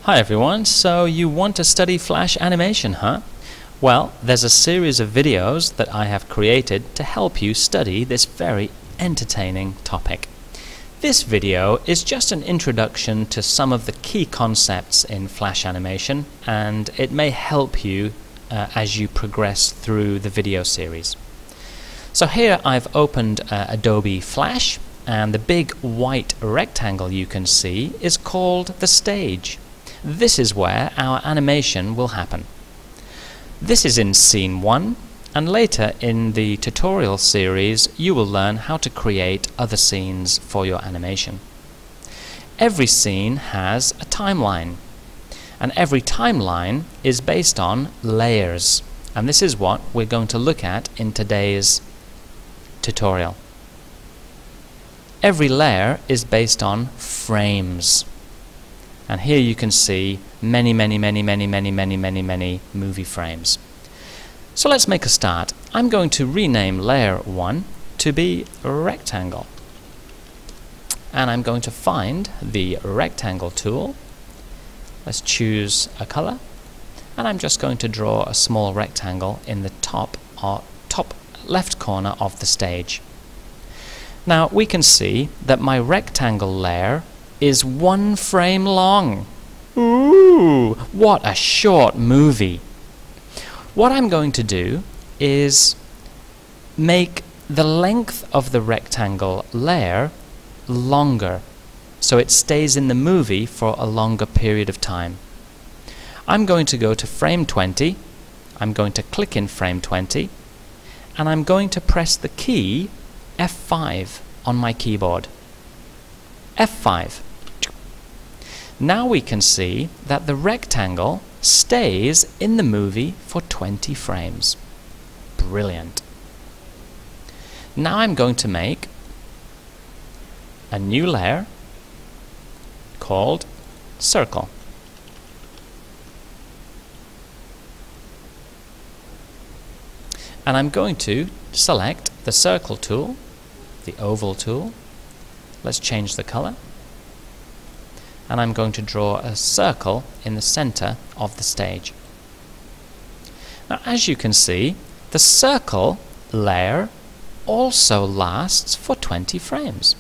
Hi everyone, so you want to study Flash animation, huh? Well, there's a series of videos that I have created to help you study this very entertaining topic. This video is just an introduction to some of the key concepts in Flash animation, and it may help you as you progress through the video series. So here I've opened Adobe Flash, and the big white rectangle you can see is called the stage. This is where our animation will happen. This is in scene 1, and later in the tutorial series you will learn how to create other scenes for your animation. Every scene has a timeline, and every timeline is based on layers, and this is what we're going to look at in today's tutorial. Every layer is based on frames. And here you can see many movie frames. So let's make a start. I'm going to rename layer 1 to be rectangle. And I'm going to find the rectangle tool. Let's choose a color. And I'm just going to draw a small rectangle in the top left corner of the stage. Now we can see that my rectangle layer is 1 frame long. Ooh, what a short movie. What I'm going to do is make the length of the rectangle layer longer, so it stays in the movie for a longer period of time. I'm going to go to frame 20, I'm going to click in frame 20, and I'm going to press the key F5 on my keyboard. F5. Now we can see that the rectangle stays in the movie for 20 frames. Brilliant. Now I'm going to make a new layer called circle. And I'm going to select the circle tool, the oval tool. Let's change the color. And I'm going to draw a circle in the center of the stage. Now, as you can see, the circle layer also lasts for 20 frames.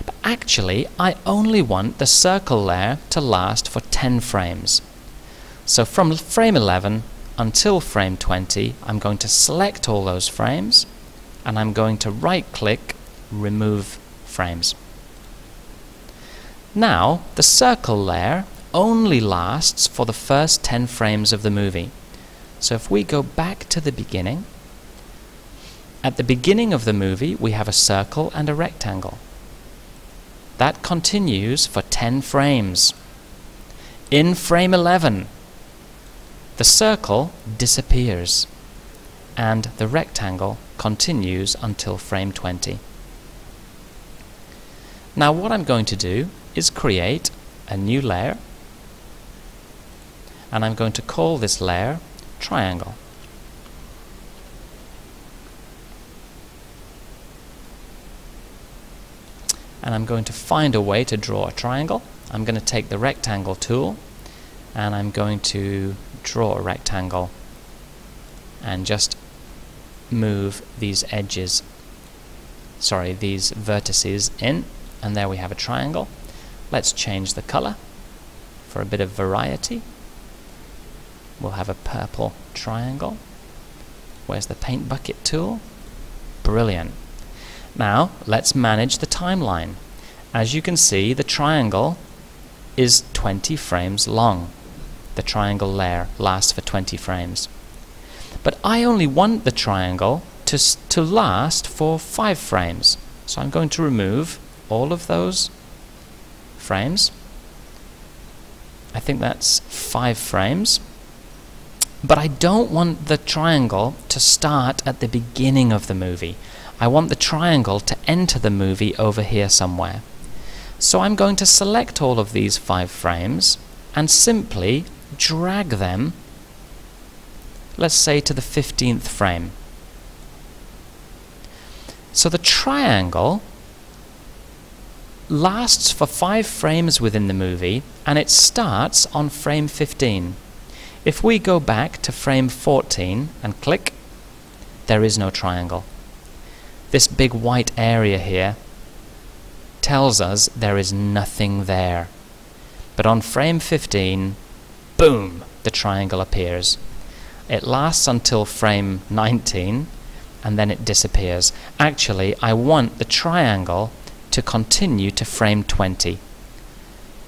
But actually, I only want the circle layer to last for 10 frames. So from frame 11 until frame 20, I'm going to select all those frames, and I'm going to right-click, remove frames. Now, the circle layer only lasts for the first 10 frames of the movie. So if we go back to the beginning, at the beginning of the movie we have a circle and a rectangle. That continues for 10 frames. In frame 11, the circle disappears and the rectangle continues until frame 20. Now what I'm going to do is create a new layer, and I'm going to call this layer triangle. And I'm going to find a way to draw a triangle. I'm going to take the rectangle tool and I'm going to draw a rectangle and just move these edges, these vertices in, and there we have a triangle. Let's change the color for a bit of variety. We'll have a purple triangle. Where's the paint bucket tool? Brilliant. Now let's manage the timeline. As you can see, the triangle is 20 frames long. The triangle layer lasts for 20 frames. But I only want the triangle to last for 5 frames. So I'm going to remove all of those frames. I think that's 5 frames. But I don't want the triangle to start at the beginning of the movie. I want the triangle to enter the movie over here somewhere. So I'm going to select all of these 5 frames and simply drag them, let's say, to the 15th frame. So the triangle lasts for 5 frames within the movie, and it starts on frame 15. If we go back to frame 14 and click, there is no triangle. This big white area here tells us there is nothing there. But on frame 15, boom, the triangle appears. It lasts until frame 19 and then it disappears. Actually, I want the triangle to continue to frame 20.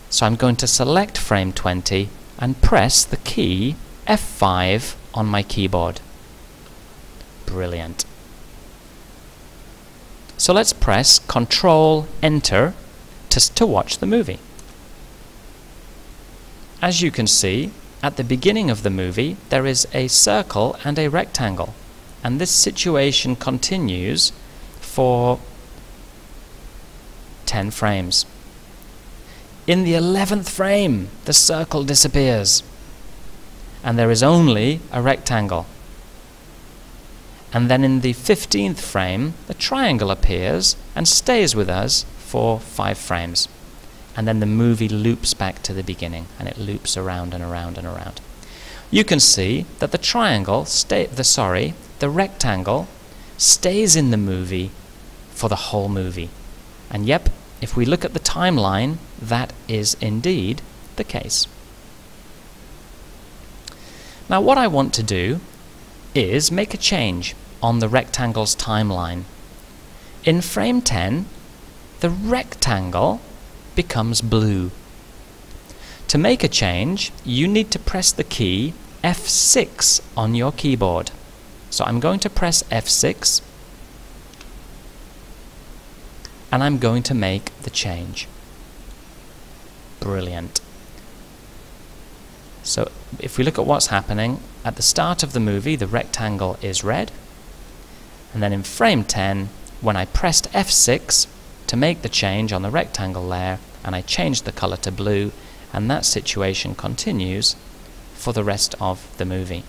So I'm going to select frame 20 and press the key F5 on my keyboard. Brilliant. So let's press Control Enter to watch the movie. As you can see, at the beginning of the movie there is a circle and a rectangle, and this situation continues for 10 frames. In the 11th frame, the circle disappears and there is only a rectangle. And then in the 15th frame, the triangle appears and stays with us for 5 frames. And then the movie loops back to the beginning, and it loops around and around and around. You can see that the rectangle stays in the movie for the whole movie. And yep, if we look at the timeline, that is indeed the case. Now what I want to do is make a change on the rectangle's timeline. In frame 10, the rectangle becomes blue. To make a change, you need to press the key F6 on your keyboard. So I'm going to press F6 and I'm going to make the change. Brilliant. So if we look at what's happening, at the start of the movie the rectangle is red, and then in frame 10, when I pressed F6 to make the change on the rectangle layer, and I changed the color to blue, and that situation continues for the rest of the movie.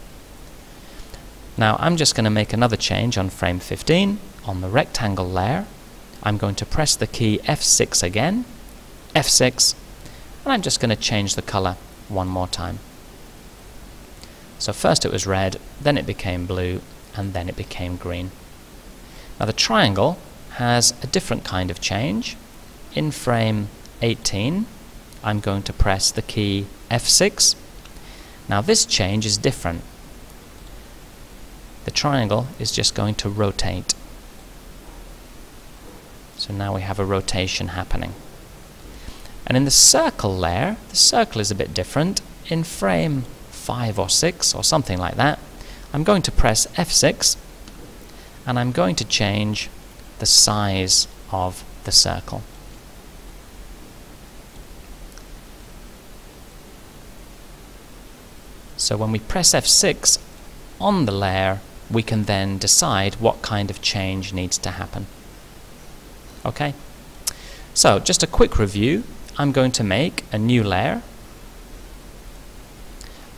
Now I'm just going to make another change on frame 15 on the rectangle layer. I'm going to press the key F6 again, F6, and I'm just going to change the color one more time. So first it was red, then it became blue, and then it became green. Now the triangle has a different kind of change. In frame 18, I'm going to press the key F6. Now this change is different. The triangle is just going to rotate. So now we have a rotation happening. And in the circle layer, the circle is a bit different. In frame 5 or 6 or something like that, I'm going to press F6 and I'm going to change the size of the circle. So when we press F6 on the layer, we can then decide what kind of change needs to happen. Okay? So just a quick review. I'm going to make a new layer.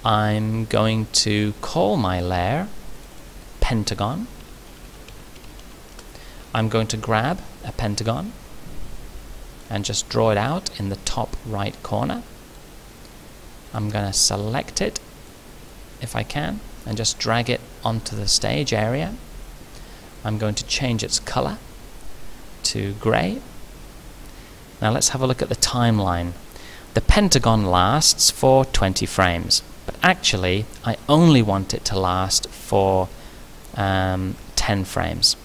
I'm going to call my layer Pentagon. I'm going to grab a pentagon and just draw it out in the top right corner. I'm going to select it if I can and just drag it onto the stage area. I'm going to change its color to gray. Now let's have a look at the timeline. The pentagon lasts for 20 frames, but actually I only want it to last for 10 frames.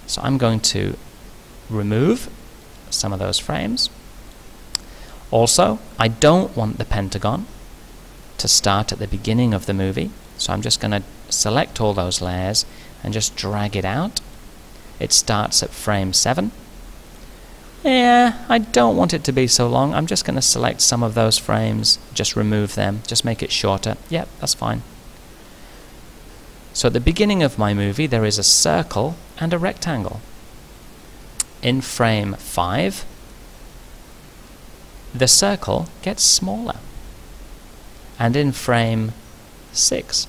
So I'm going to remove some of those frames. Also, I don't want the pentagon to start at the beginning of the movie, so I'm just going to select all those layers and just drag it out. It starts at frame 7. Yeah, I don't want it to be so long. I'm just going to select some of those frames, just remove them, just make it shorter. Yep, that's fine. So at the beginning of my movie there is a circle and a rectangle. In frame 5, the circle gets smaller. And in frame 6,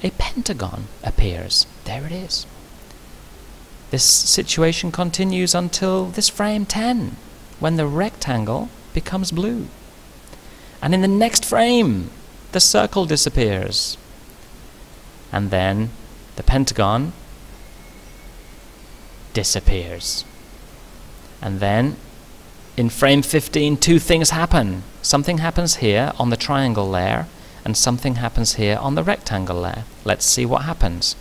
a pentagon appears. There it is. This situation continues until this frame 10, when the rectangle becomes blue. And in the next frame, the circle disappears. And then the pentagon disappears. And then in frame 15, two things happen. Something happens here on the triangle layer, and something happens here on the rectangle layer. Let's see what happens.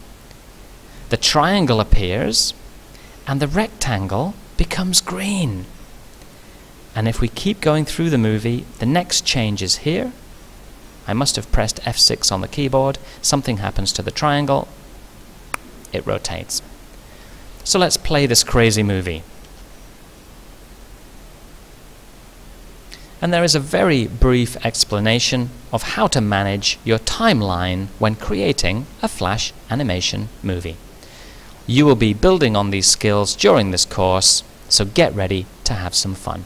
The triangle appears, and the rectangle becomes green. And if we keep going through the movie, the next change is here. I must have pressed F6 on the keyboard. Something happens to the triangle. It rotates. So let's play this crazy movie. And there is a very brief explanation of how to manage your timeline when creating a Flash animation movie. You will be building on these skills during this course, so get ready to have some fun.